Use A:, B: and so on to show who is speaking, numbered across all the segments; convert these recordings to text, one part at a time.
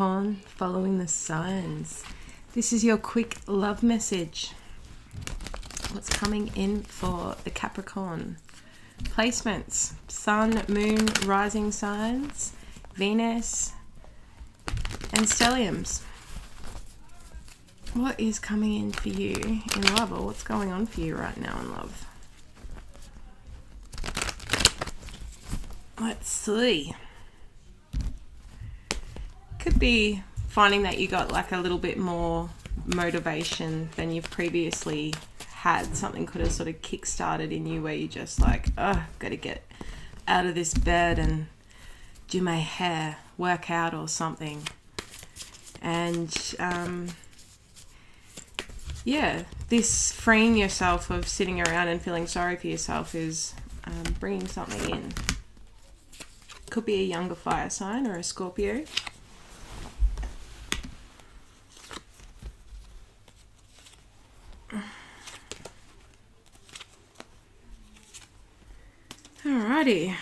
A: Capricorn, following the signs. This is your quick love message. What's coming in for the Capricorn? Placements: Sun, Moon, rising signs, Venus, and stelliums. What is coming in for you in love, or what's going on for you right now in love? Let's see. Could be finding that you got like a little bit more motivation than you've previously had. Something could have sort of kick-started in you where you just like, oh, gotta get out of this bed and do my hair, work out or something. And this freeing yourself of sitting around and feeling sorry for yourself is bringing something in. Could be a younger fire sign or a Scorpio. Alrighty.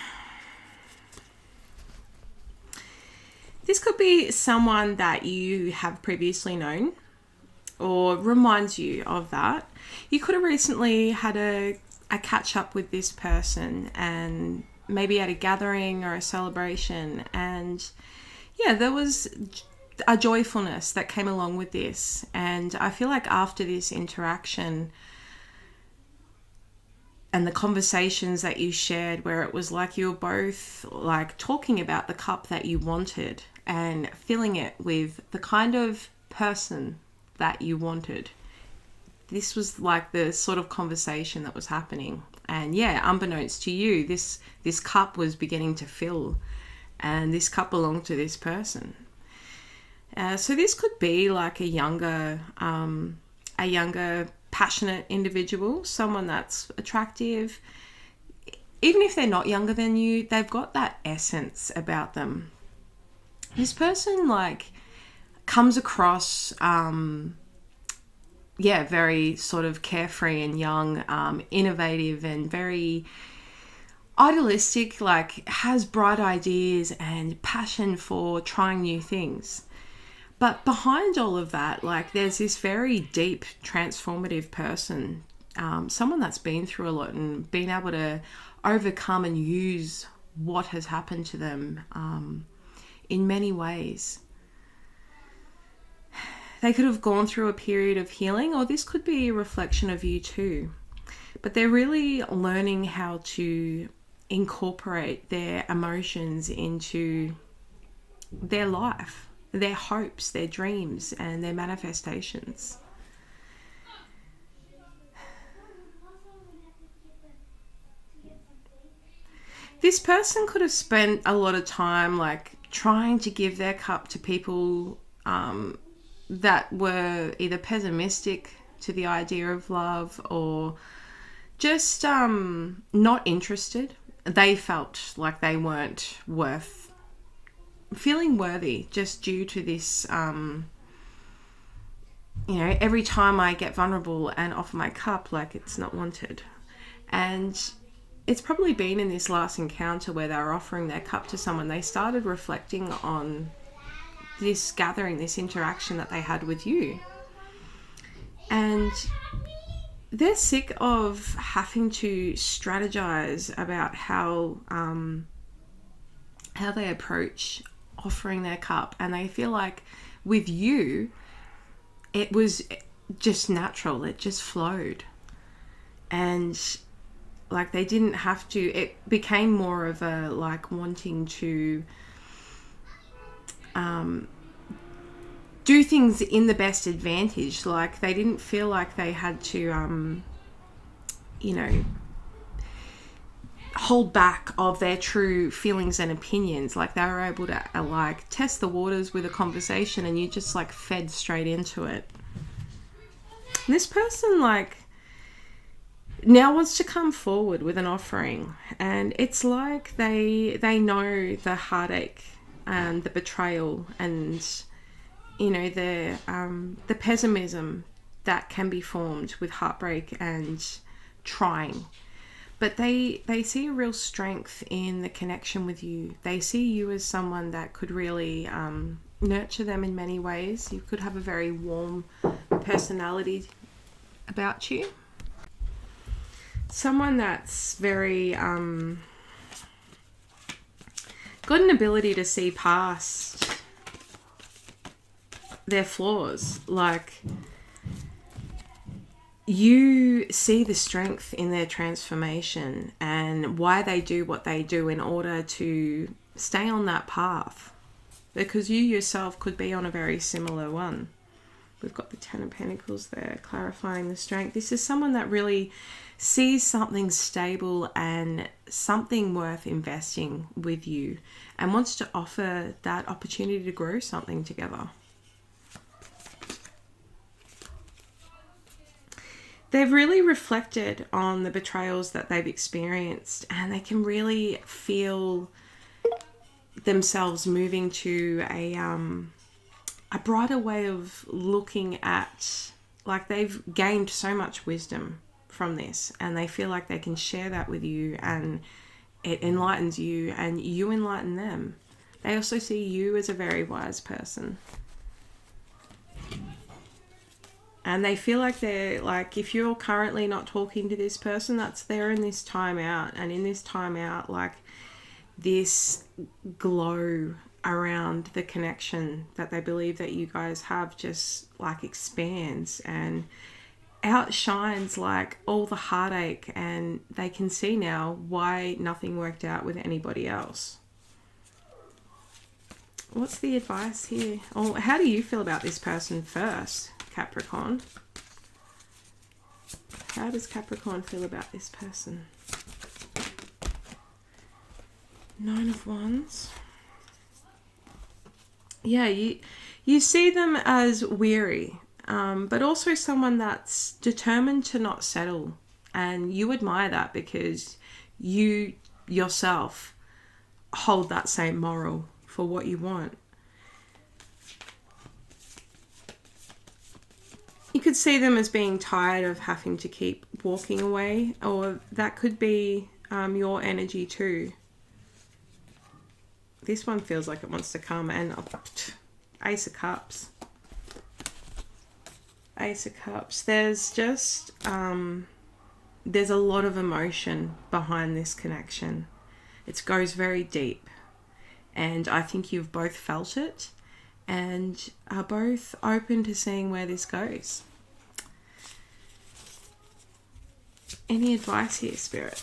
A: This could be someone that you have previously known or reminds you of that. You could have recently had a catch up with this person and maybe at a gathering or a celebration, and there was a joyfulness that came along with this. And I feel like after this interaction and the conversations that you shared, where it was like you were both like talking about the cup that you wanted and filling it with the kind of person that you wanted. This was like the sort of conversation that was happening. And unbeknownst to you, this cup was beginning to fill, and this cup belonged to this person. So this could be like a younger passionate individual, someone that's attractive. Even if they're not younger than you, they've got that essence about them. This person like comes across very sort of carefree and young, innovative and very idealistic, like has bright ideas and passion for trying new things. But behind all of that, like there's this very deep, transformative person, someone that's been through a lot and been able to overcome and use what has happened to them in many ways. They could have gone through a period of healing, or this could be a reflection of you too. But they're really learning how to incorporate their emotions into their life, their hopes, their dreams, and their manifestations. This person could have spent a lot of time like trying to give their cup to people that were either pessimistic to the idea of love or just not interested. They felt like they weren't feeling worthy just due to this, every time I get vulnerable and offer my cup, like it's not wanted. And it's probably been in this last encounter where they were offering their cup to someone, they started reflecting on this gathering, this interaction that they had with you. And they're sick of having to strategize about how they approach offering their cup. And they feel like with you, it was just natural. It just flowed. And like they didn't have to, it became more of a like wanting to do things in the best advantage. Like they didn't feel like they had to, hold back of their true feelings and opinions. Like they were able to like test the waters with a conversation, and you just like fed straight into it. And this person like now wants to come forward with an offering, and it's like they know the heartache and the betrayal and the pessimism that can be formed with heartbreak and trying. But they see a real strength in the connection with you. They see you as someone that could really nurture them in many ways. You could have a very warm personality about you. Someone that's very got an ability to see past their flaws. Like, you see the strength in their transformation and why they do what they do in order to stay on that path, because you yourself could be on a very similar one. We've got the Ten of Pentacles there, clarifying the strength. This is someone that really sees something stable and something worth investing with you and wants to offer that opportunity to grow something together. They've really reflected on the betrayals that they've experienced, and they can really feel themselves moving to a brighter way of looking at, like, they've gained so much wisdom from this, and they feel like they can share that with you, and it enlightens you and you enlighten them. They also see you as a very wise person. And they feel like they're, like, if you're currently not talking to this person, that's they're in this time out. And in this time out, like, this glow around the connection that they believe that you guys have just, like, expands and outshines, like, all the heartache. And they can see now why nothing worked out with anybody else. What's the advice here? Oh, how do you feel about this person first, Capricorn? How does Capricorn feel about this person? Nine of Wands. Yeah, you see them as weary, but also someone that's determined to not settle. And you admire that because you yourself hold that same moral for what you want. You could see them as being tired of having to keep walking away, or that could be your energy too. This one feels like it wants to come, and Ace of Cups. Ace of Cups. There's just, there's a lot of emotion behind this connection. It goes very deep. And I think you've both felt it and are both open to seeing where this goes. Any advice here, Spirit?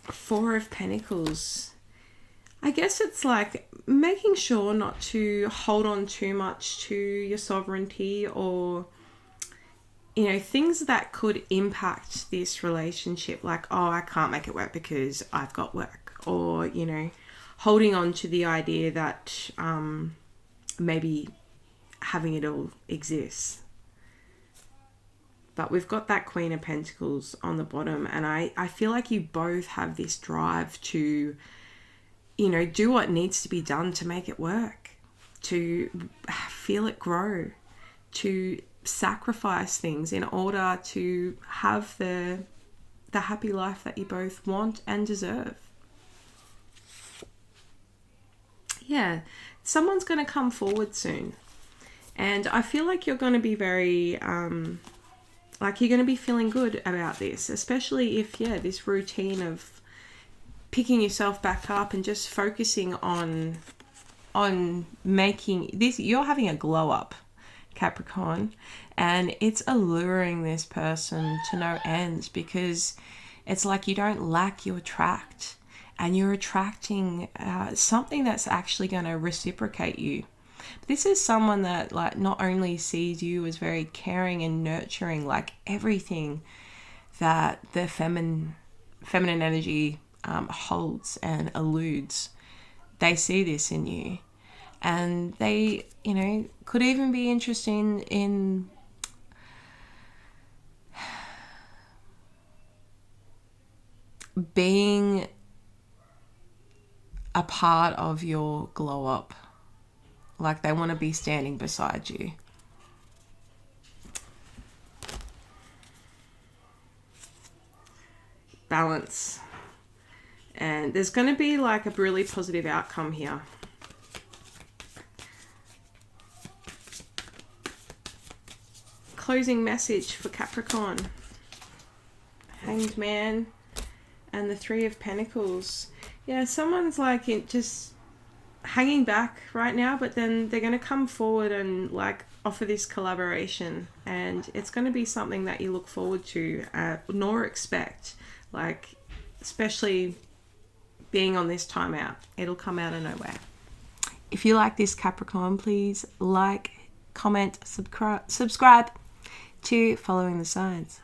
A: Four of Pentacles. I guess it's like making sure not to hold on too much to your sovereignty, or, you know, things that could impact this relationship. Like, oh, I can't make it work because I've got work. Or, you know, holding on to the idea that maybe having it all exists. But we've got that Queen of Pentacles on the bottom. And I feel like you both have this drive to, you know, do what needs to be done to make it work. To feel it grow. To sacrifice things in order to have the happy life that you both want and deserve. Yeah, someone's going to come forward soon. And I feel like you're going to be very, like, you're going to be feeling good about this. Especially if, yeah, this routine of picking yourself back up and just focusing on making this, you're having a glow up, Capricorn. And it's alluring this person to no ends, because it's like you don't lack, you attract. And you're attracting something that's actually going to reciprocate you. This is someone that, like, not only sees you as very caring and nurturing, like everything that the feminine energy holds and alludes. They see this in you, and they, you know, could even be interested in being a part of your glow up. Like, they want to be standing beside you. Balance. And there's going to be like a really positive outcome here. Closing message for Capricorn. Hanged Man and the Three of Pentacles. Yeah, someone's like just hanging back right now, but then they're going to come forward and like offer this collaboration, and it's going to be something that you look forward to nor expect, like especially being on this timeout. It'll come out of nowhere. If you like this, Capricorn, please like, comment, subscribe to Following the Signs.